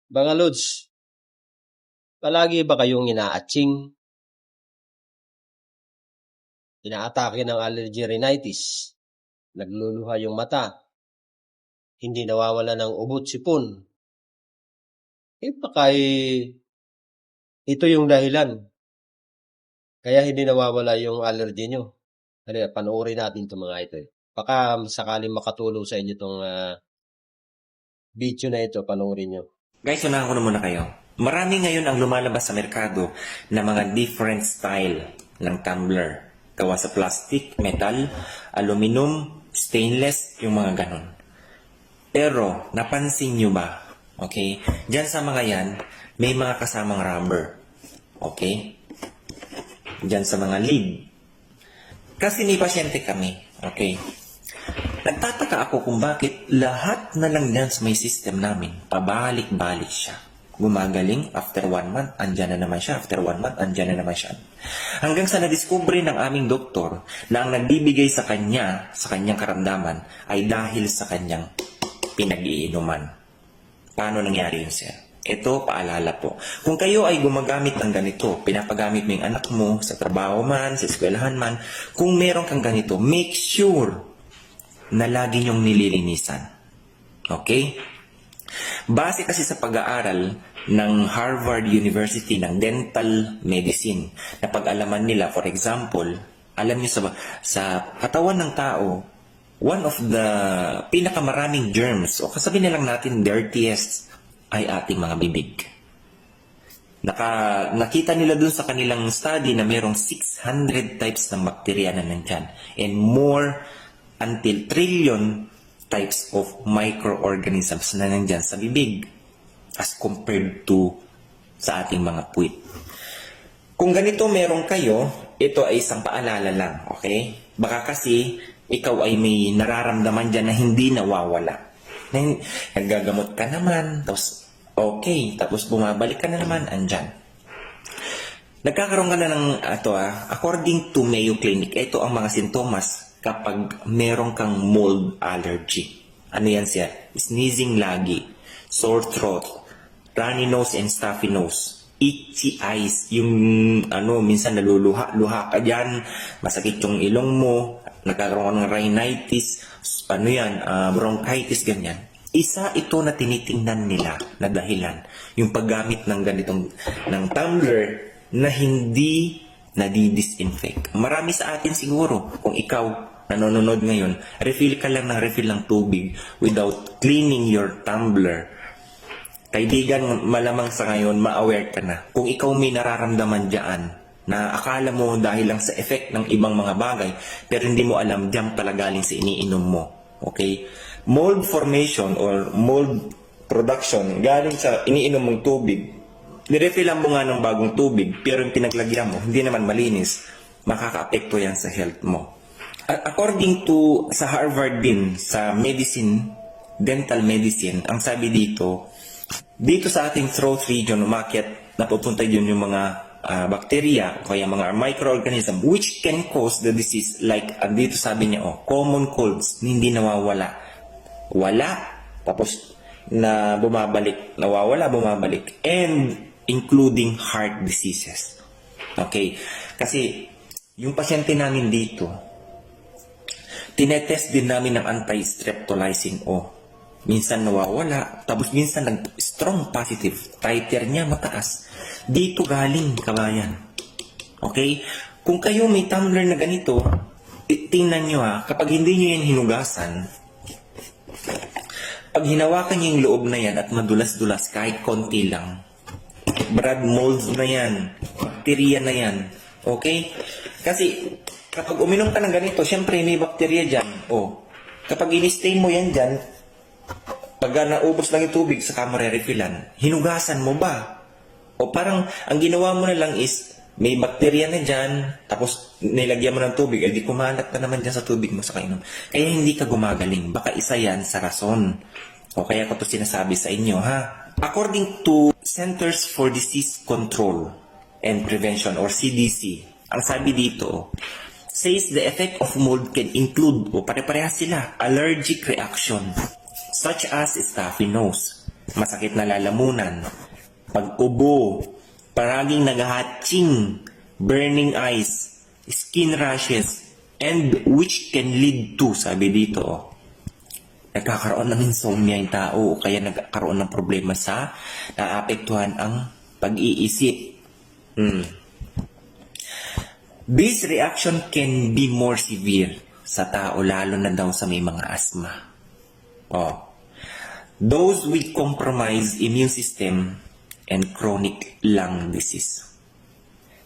Mga lods, palagi ba kayong inaatching, inaatake ng allergy rhinitis, nagluluha yung mata, hindi nawawala ng ubot sipon? Baka ito yung dahilan kaya hindi nawawala yung allergy nyo. Halika, panoorin natin itong mga ito. Baka sakaling makatulong sa inyo itong video na ito, panoorin nyo. Guys, unahan ko na muna kayo. Marami ngayon ang lumalabas sa merkado na mga different style ng tumbler. Gawa sa plastic, metal, aluminum, stainless, yung mga ganon. Pero, napansin nyo ba? Okay? Diyan sa mga yan, may mga kasamang rubber. Okay? Diyan sa mga lid. Kasi may pasyente kami. Okay? Nagtataka ako kung bakit lahat na lang yan sa may system namin, pabalik-balik siya. Gumagaling, after 1 month, andyan na naman siya. After 1 month, andyan na naman siya. Hanggang sa nadiskubre ng aming doktor na ang nagbibigay sa kanya, sa kanyang karamdaman, ay dahil sa kanyang pinag-iinuman. Paano nangyari yun, sir? Ito, paalala po. Kung kayo ay gumagamit ng ganito, pinapagamit mo yung anak mo sa trabaho man, sa eskwelahan man, kung meron kang ganito, make sure na lagi niyong nililinisan. Okay? Base kasi sa pag-aaral ng Harvard University ng Dental Medicine, na pag-alaman nila, for example, alam niyo sa katawan ng tao, one of the pinakamaraming germs, o kasabi na lang natin dirtiest, ay ating mga bibig. Nakita nila dun sa kanilang study na mayroong 600 types ng bakterya na nandyan. And more until trillion types of microorganisms na nandyan sa bibig as compared to sa ating mga puwit. Kung ganito meron kayo, ito ay isang paalala lang, okay? Baka kasi ikaw ay may nararamdaman dyan na hindi nawawala. Nagagamot ka naman, tapos okay, tapos bumabalik ka na naman, andyan. Nagkakaroon ka na ng, according to Mayo Clinic, ito ang mga sintomas kapag meron kang mold allergy. Ano yan siya? Sneezing lagi, sore throat, runny nose and stuffy nose, itchy eyes, yung minsan naluluha-luha ka dyan, masakit yung ilong mo, nagkakaroon ng rhinitis, bronchitis, ganyan. Isa ito na tinitingnan nila na dahilan, yung paggamit ng ganitong ng tumbler na hindi nadi-disinfect. Marami sa atin siguro, kung ikaw nanonood ngayon, refill ka lang ng refill ng tubig without cleaning your tumbler. Kaibigan, malamang sa ngayon, ma-aware ka na. Kung ikaw may nararamdaman dyan, na akala mo dahil lang sa effect ng ibang mga bagay, pero hindi mo alam, dyan pala galing sa iniinom mo. Okay? Mold formation or mold production galing sa iniinom mong tubig. Nirefillan mo nga ng bagong tubig, pero yung pinaglagyan mo, hindi naman malinis, makaka-apekto yan sa health mo. According to sa Harvard din, sa medicine, dental medicine, ang sabi dito sa ating throat region, umakyat, napupunta yun yung mga bacteria, o kaya mga microorganism, which can cause the disease, like, dito sabi niya, common colds, hindi nawawala. Wala, tapos na bumabalik, nawawala, bumabalik, and including heart diseases. Okay? Kasi, yung pasyente namin dito, tinetest din namin ng anti-streptomycin O. Minsan nawawala, tapos minsan strong positive, titer niya mataas. Dito galing, kabayan. Okay? Kung kayo may tumbler na ganito, tingnan nyo kapag hindi nyo yan hinugasan, pag hinawakan nyo yung loob na yan at madulas-dulas kahit konti lang, blood molds na yan, bacteria na yan. Okay? Kasi kapag uminom ka ng ganito, syempre may bacteria dyan. Kapag in-stain mo yan dyan, pag naubos lang yung tubig sa camera refillan, hinugasan mo ba? O parang ang ginawa mo na lang is may bacteria na dyan, tapos nilagyan mo ng tubig, di kumalat na naman dyan sa tubig mo sa kainom. Kaya hindi ka gumagaling. Baka isa yan sa rason. O kaya ko to sinasabi sa inyo, According to Centers for Disease Control and Prevention or CDC, ang sabi dito, says the effect of mold can include, pare-parehas sila, allergic reaction, such as stuffy nose, masakit na lalamunan, pag-ubo, paraging nag-hatching, burning eyes, skin rashes, and which can lead to, sabi dito, nagkakaroon ng insomnia yung tao o kaya nagkakaroon ng problema sa naapektuhan ang pag-iisip. This reaction can be more severe sa tao, lalo na daw sa may mga asthma. Those with compromised immune system and chronic lung disease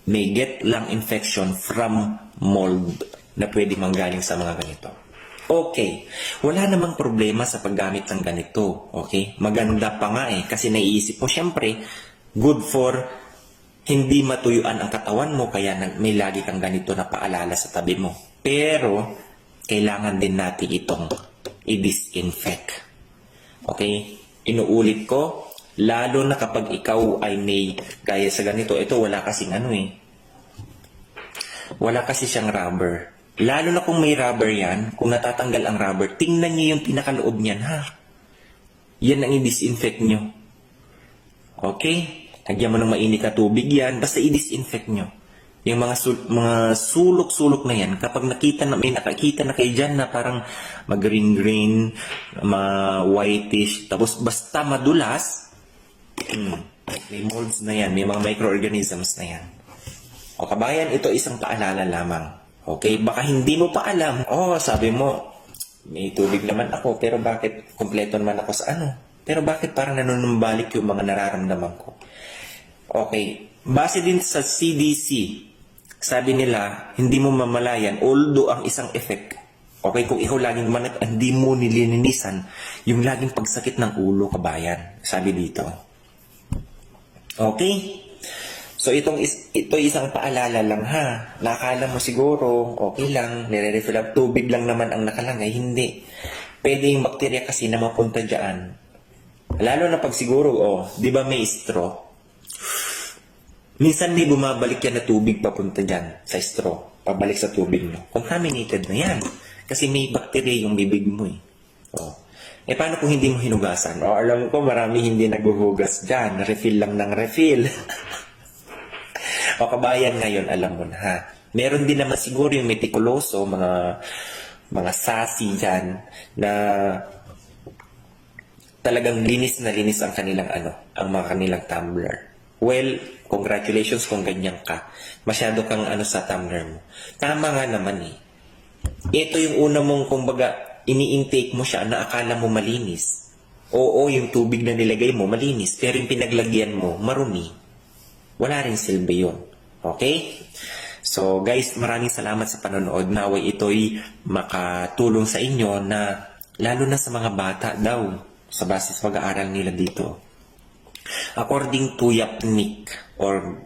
may get lung infection from mold na pwede manggaling sa mga ganito. Okay, wala namang problema sa paggamit ng ganito. Okay, maganda pa nga kasi naiisip mo, syempre, good for hindi matuyuan ang katawan mo, kaya may lagi kang ganito na paalala sa tabi mo. Pero, kailangan din natin itong i-disinfect. Okay? Inuulit ko, lalo na kapag ikaw ay may gaya sa ganito, ito wala kasing wala kasi siyang rubber. Lalo na kung may rubber yan, kung natatanggal ang rubber, tingnan niyo yung pinakaloob niyan, ha? Yan ang i-disinfect nyo. Okay? Lagyan mo ng mainit na tubig yan, basta i-disinfect nyo. Yung mga sulok-sulok na yan, kapag may nakakita na kayo dyan na parang mag-green-green, ma-whitish, tapos basta madulas, may molds na yan, may mga microorganisms na yan. O kabayan, ito isang paalala lamang. Okay, baka hindi mo pa alam. Sabi mo, may tubig naman ako, pero bakit kumpleto naman ako sa Pero bakit parang nanunumbalik yung mga nararamdaman ko? Okay, base din sa CDC, sabi nila, hindi mo mamalayan, although ang isang effect, okay, kung ikaw laging manat, hindi mo nililinisan, yung laging pagsakit ng ulo, kabayan, sabi dito. Okay? So, ito isang paalala lang, ha? Nakala mo siguro, okay lang, nire-refill up, tubig lang naman ang nakalagay, hindi. Pwede yung bakterya kasi na mapunta dyan. Lalo na pag siguro, di ba may straw? Minsan may bumabalik yan na tubig papunta dyan sa straw. Pabalik sa tubig mo. Contaminated na yan. Kasi may bakterya yung bibig mo paano kung hindi mo hinugasan? Alam ko marami hindi naghuhugas dyan. Refill lang ng refill. Kabayan ngayon, alam mo na ha. Meron din naman siguro yung metikuloso, mga sassy dyan na talagang linis na linis ang kanilang ang mga kanilang tumbler. Well, congratulations kung ganyan ka. Masyado kang sa tumbler mo. Tama nga naman Ito yung una mong, kumbaga, ini-intake mo siya na akala mo malinis. Oo, yung tubig na nilagay mo malinis, pero yung pinaglagyan mo marumi. Wala rin silbi yun. Okay? So, guys, maraming salamat sa panonood. Naway ito'y makatulong sa inyo na, lalo na sa mga bata daw, sa basis pag-aaral nila dito. According to Yapnik or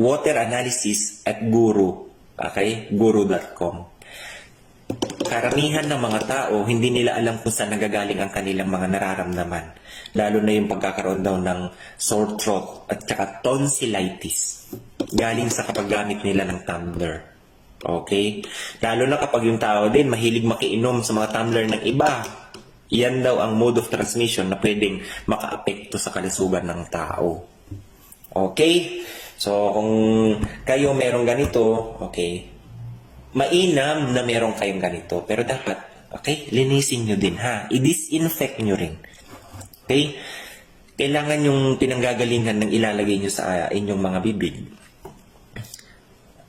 water analysis at Guru, okay? Guru.com. Karamihan ng mga tao, hindi nila alam kung saan nagagaling ang kanilang mga nararamdaman. Lalo na yung pagkakaroon daw ng sore throat at saka tonsillitis. Galing sa kapaggamit nila ng tumbler. Okay? Lalo na kapag yung tao din mahilig makiinom sa mga tumbler ng iba. Yan daw ang mode of transmission na pwedeng makaapekto sa kalusugan ng tao. Okay? So, kung kayo merong ganito, okay, mainam na meron kayong ganito. Pero dapat, okay, linisin nyo din, ha? I-disinfect nyo rin. Okay? Kailangan yung pinanggagalingan ng ilalagay nyo sa inyong mga bibig.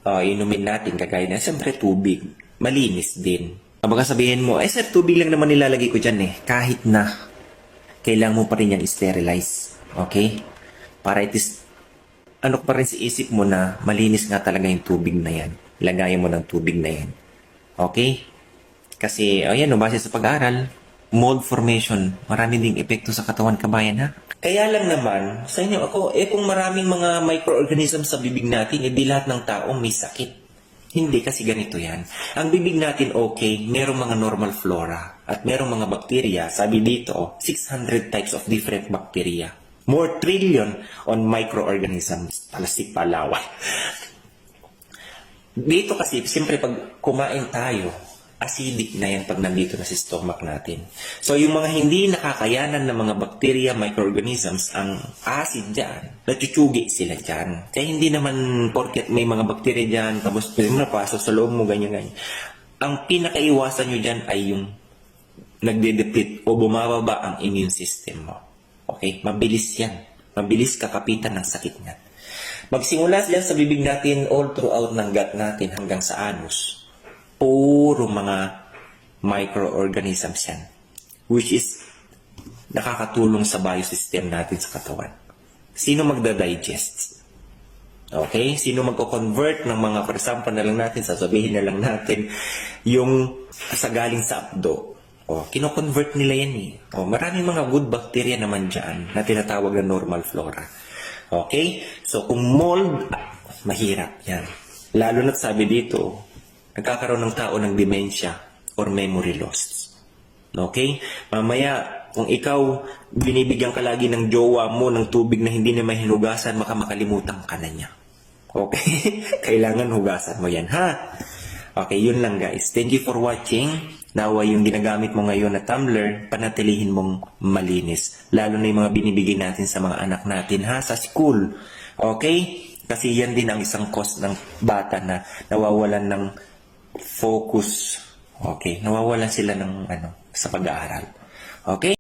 Inumin natin, kagaya na, siyempre tubig. Malinis din. Baka sabihin mo, sir, tubig lang naman nilalagay ko dyan Kahit na, kailangan mo pa rin yan i-sterilize. Okay? Para pa rin sa isip mo na malinis nga talaga yung tubig na yan. Lagayan mo ng tubig na yan. Okay? Kasi, base sa pag-aaral, mold formation, marami ding epekto sa katawan, kabayan, ha? Kaya lang naman, sa inyo ako, kung maraming mga microorganisms sa bibig natin, di lahat ng tao may sakit. Hindi, kasi ganito yan. Ang bibig natin okay, merong mga normal flora at merong mga bakterya. Sabi dito, 600 types of different bacteria. More trillion on microorganisms. Palastik palawan. Dito kasi, siyempre pag kumain tayo, acidic na yan pag nandito na sa stomach natin. So, yung mga hindi nakakayanan ng mga bacteria, microorganisms, ang acid dyan, natutsugi sila dyan. Kaya hindi naman porket may mga bacteria dyan, tapos pwede mo napasok sa loob mo, ganyan-ganyan. Ang pinakaiwasan nyo dyan ay yung nagde-deplete o bumababa ang immune system mo. Okay? Mabilis yan. Mabilis kakapitan ng sakit niyan. Magsimula yan sa bibig natin all throughout ng gut natin hanggang sa anus. Puro mga microorganisms yan. Which is nakakatulong sa biosystem natin sa katawan. Sino magda-digest? Okay? Sino magko-convert ng mga, for example na lang natin, sasabihin na lang natin, yung sa galing sa abdo. Kino-convert nila yan eh. Maraming mga good bacteria naman dyan na tinatawag na normal flora. Okay? So, kung mold, mahirap yan. Lalo na't sabi dito, nagkakaroon ng tao ng dementia or memory loss. Okay? Mamaya, kung ikaw binibigyan ka lagi ng jowa mo ng tubig na hindi na may hinugasan, makalimutan ka na niya. Okay? Kailangan hugasan mo yan, ha? Okay, yun lang guys. Thank you for watching. Nawa yung ginagamit mo ngayon na tumbler, panatilihin mong malinis. Lalo na yung mga binibigay natin sa mga anak natin, ha? Sa school. Okay? Kasi yan din ang isang cause ng bata na nawawalan ng focus. Okay? Nawawalan sila ng sa pag-aaral. Okay?